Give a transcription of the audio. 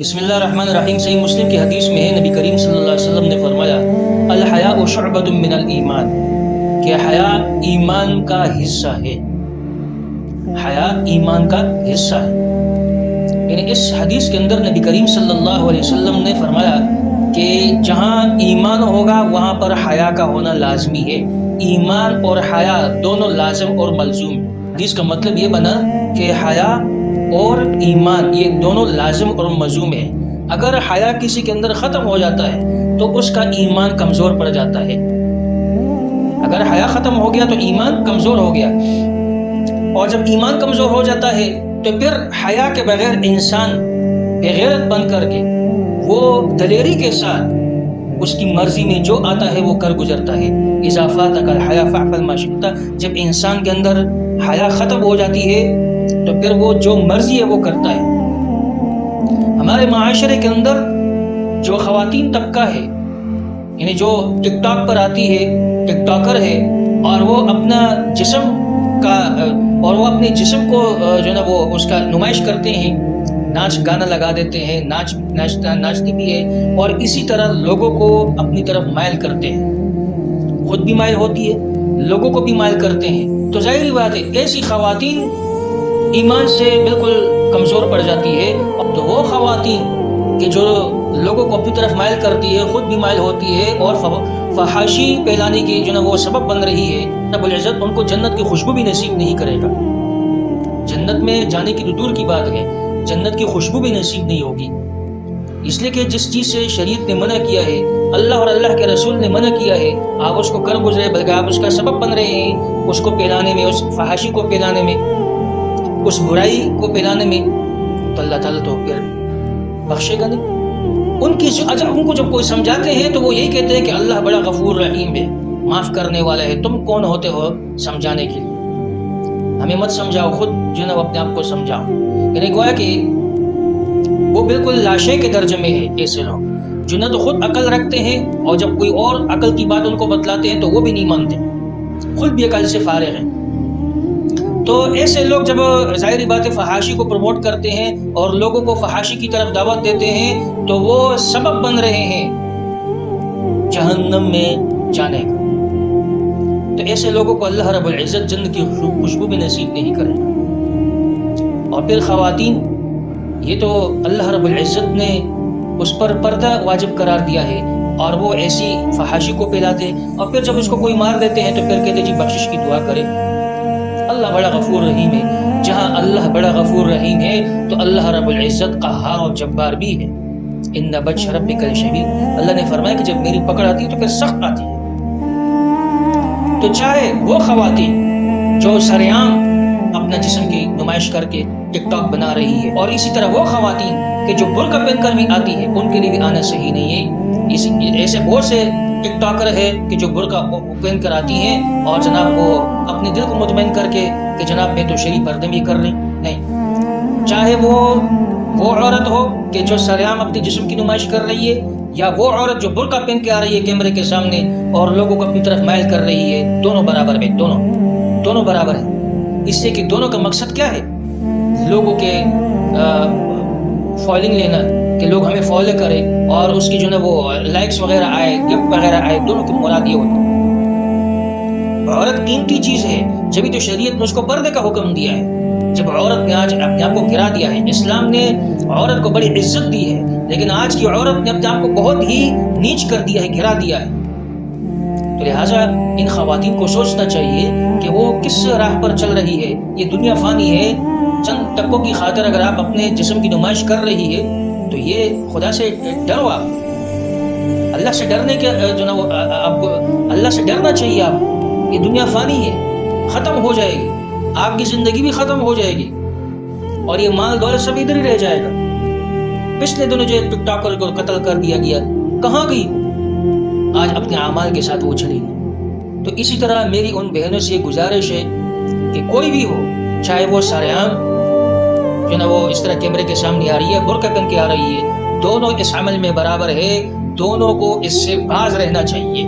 بسم اللہ الرحمن الرحیم۔ صحیح مسلم کی حدیث میں ہے، نبی کریم صلی اللہ علیہ وسلم نے فرمایا الحیاء شعبۃ من الایمان، کہ حیا ایمان کا حصہ ہے۔ حیا ایمان کا حصہ ہے، یعنی اس حدیث کے اندر نبی کریم صلی اللہ علیہ وسلم نے فرمایا کہ جہاں ایمان ہوگا وہاں پر حیا کا ہونا لازمی ہے۔ ایمان اور حیا دونوں لازم اور ملزوم ہیں۔ حدیث کا مطلب یہ بنا کہ حیا اور ایمان یہ دونوں لازم اور ملزوم ہے۔ اگر حیا کسی کے اندر ختم ہو جاتا ہے تو اس کا ایمان کمزور پڑ جاتا ہے۔ اگر حیا ختم ہو گیا تو ایمان کمزور ہو گیا، اور جب ایمان کمزور ہو جاتا ہے تو پھر حیا کے بغیر انسان بغیرت بن کر کے وہ دلیری کے ساتھ اس کی مرضی میں جو آتا ہے وہ کر گزرتا ہے۔ اذا فاتک الحیا فاعل ما شئت، جب انسان کے اندر حیا ختم ہو جاتی ہے تو پھر وہ جو مرضی ہے وہ کرتا ہے۔ ہمارے معاشرے کے اندر جو خواتین طبقہ ہے، یعنی جو ٹک ٹاک پر آتی ہے، ٹک ٹاکر ہے، اور وہ اپنا جسم کا اور وہ اپنے جسم کو جو نا وہ اس کا نمائش کرتے ہیں، ناچ گانا لگا دیتے ہیں، ناچتی بھی ہے، اور اسی طرح لوگوں کو اپنی طرف مائل کرتے ہیں۔ خود بھی مائل ہوتی ہے، لوگوں کو بھی مائل کرتے ہیں، تو ظاہری بات ہے ایسی خواتین ایمان سے بالکل کمزور پڑ جاتی ہے۔ تو وہ خواتین کہ جو لوگوں کو اپنی طرف مائل کرتی ہے، خود بھی مائل ہوتی ہے اور فحاشی پھیلانے کی جو نا وہ سبب بن رہی ہے، رب العزت ان کو جنت کی خوشبو بھی نصیب نہیں کرے گا۔ جنت میں جانے کی تو دور کی بات ہے، جنت کی خوشبو بھی نصیب نہیں ہوگی، اس لیے کہ جس چیز سے شریعت نے منع کیا ہے، اللہ اور اللہ کے رسول نے منع کیا ہے، آپ اس کو کر گزرے بلکہ آپ اس کا سبب بن رہے ہیں، اس کو پھیلانے میں، اس فحاشی کو پھیلانے میں، اس برائی کو پھیلانے میں، تو اللہ تعالیٰ تو پھر بخشے گا نہیں۔ ان کو جب کوئی سمجھاتے ہیں تو وہ یہی کہتے ہیں کہ اللہ بڑا غفور رحیم ہے، معاف کرنے والا ہے، تم کون ہوتے ہو سمجھانے کے لیے؟ ہمیں مت سمجھاؤ، خود جو ہے اپنے آپ کو سمجھاؤ۔ یعنی گویا کہ وہ بالکل لاشے کے درجے میں ہے ایسے لوگ جو نہ تو خود عقل رکھتے ہیں، اور جب کوئی اور عقل کی بات ان کو بتلاتے ہیں تو وہ بھی نہیں مانتے، خود بھی عقل سے فارغ ہیں۔ تو ایسے لوگ جب ظاہری بات فحاشی کو پروموٹ کرتے ہیں اور لوگوں کو فحاشی کی طرف دعوت دیتے ہیں تو وہ سبب بن رہے ہیں جہنم میں جانے کا۔ تو ایسے لوگوں کو اللہ رب العزت جنت کی خوشبو بھی نصیب نہیں کرے گا۔ اور پھر خواتین، یہ تو اللہ رب العزت نے اس پر پردہ واجب قرار دیا ہے، اور وہ ایسی فحاشی کو پھیلاتے، اور پھر جب اس کو کوئی مار دیتے ہیں تو پھر کہتے جی بخشش کی دعا کرے۔ اللہ بڑا غفور رحیم ہے، جہاں اللہ بڑا غفور رحیم ہے تو اللہ رب العزت قہار اور جبار بھی ہے۔ ان بطش ربک لشدید، اللہ نے فرمایا کہ جب میری پکڑ آتی ہے تو پھر سخت آتی ہے۔ تو چاہے وہ خواتین جو سریعام اپنا جسم کی نمائش کر کے ٹک ٹاک بنا رہی ہے، اور اسی طرح وہ خواتین کہ جو برقع پہن کر بھی آتی ہے، ان کے لیے بھی آنا صحیح نہیں ہے۔ ایسے بہت سے ٹک ٹاکر ہے کہ جو برقع پہن کر آتی ہیں اور جناب وہ اپنے دل کو مطمئن کر کے کہ جناب میں تو شرعی پردے میں کر رہی نہیں۔ چاہے وہ عورت ہو کہ جو سریعام اپنے جسم کی نمائش کر رہی ہے، یا وہ عورت جو برقع پہن کے آ رہی ہے کیمرے کے سامنے اور لوگوں کو اپنی طرف مائل کر رہی ہے، دونوں برابر میں، دونوں برابر ہیں۔ اس سے کہ دونوں کا مقصد کیا ہے؟ لوگوں کے فالوئنگ لینا، کہ لوگ ہمیں فالو کرے اور اس کی جو ہے وہ لائکس وغیرہ آئے، گفٹ وغیرہ آئے، دونوں کی مراد یہ ہوتی ہے۔ عورت قیمتی چیز ہے، جبھی تو شریعت نے اس کو پردے کا حکم دیا ہے۔ جب عورت نے آج اپنے آپ کو گرا دیا ہے، اسلام نے عورت کو بڑی عزت دی ہے، لیکن آج کی عورت نے اپنے آپ کو بہت ہی نیچ کر دیا ہے، گرا دیا ہے۔ تو لہٰذا ان خواتین کو سوچنا چاہیے کہ وہ کس راہ پر چل رہی ہے۔ یہ دنیا فانی ہے، چند ٹکوں کی خاطر اگر آپ اپنے جسم کی نمائش کر رہی ہے تو یہ خدا سے ڈرو، آپ اللہ سے ڈرنے کے جو نا وہ آپ کو اللہ سے ڈرنا چاہیے۔ آپ یہ دنیا فانی ہے، ختم ہو جائے گی، آپ کی زندگی بھی ختم ہو جائے گی، اور یہ مال دولت سب ادھر ہی رہ جائے گا۔ پچھلے دنوں جو ٹک ٹاکر کو قتل کر دیا گیا، کہاں گئی؟ آج اپنے اعمال کے ساتھ وہ چلی گئی۔ تو اسی طرح میری ان بہنوں سے یہ گزارش ہے کہ کوئی بھی ہو، چاہے وہ سریعام جو نا وہ اس طرح کیمرے کے سامنے آ رہی ہے، برقع پہن کے آ رہی ہے، دونوں اس عمل میں برابر ہے، دونوں کو اس سے باز رہنا چاہیے۔